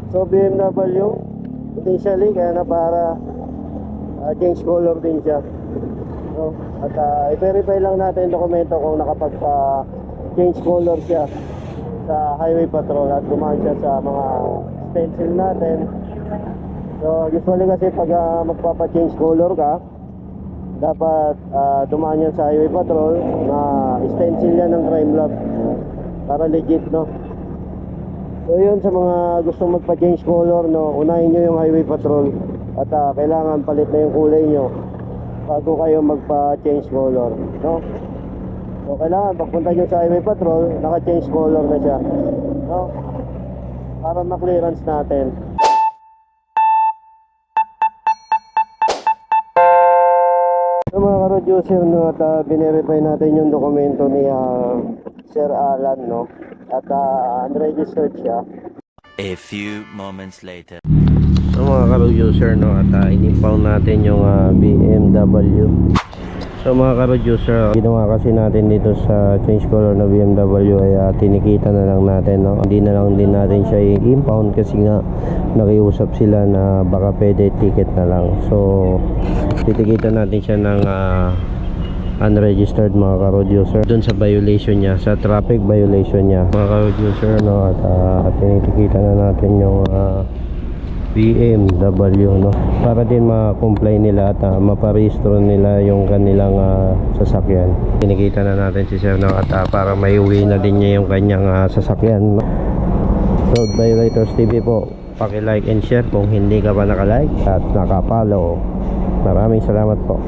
So BMW potentially kaya na para change color din siya, no? At i-verify lang natin dokumento kung nakapag-change color siya sa highway patrol at dumaan siya sa mga stencil natin. So usually kasi pag magpapa-change color ka, dapat dumaan yan sa highway patrol na stencil yan ng crime lab para legit, no? So yun, sa mga gustong magpa-change color, no, unahin nyo yung highway patrol at kailangan palit na yung kulay nyo bago kayo magpa-change color, no? So kailangan pagpunta nyo sa highway patrol, naka-change color na siya, no? Para ma-clearance natin. So mga ka-road-user, no, at binerify natin yung dokumento ni Sir Alan, no? At unregistered siya. A few moments later. So mga ka-road-user, no, at in-impound natin yung BMW. So mga ka-road-user, ginawa kasi natin dito sa change color na BMW ay tinikita na lang natin, no? Hindi na lang din natin siya i-impound kasi nga nakiusap sila na baka pwede ticket na lang. So titikita natin siya ng unregistered, mga ka-road user, dun sa violation niya, sa traffic violation niya, mga ka-road user, no? At tinitikita na natin yung BMW, no? Para din ma-comply nila at maparehistro nila yung kanilang sasakyan. Tinikita na natin si sir, no? At para maiuwi na din niya yung kanyang sasakyan, no? Road Violators TV po, paki-like and share kung hindi ka pa naka-like at naka-follow. Maraming salamat po.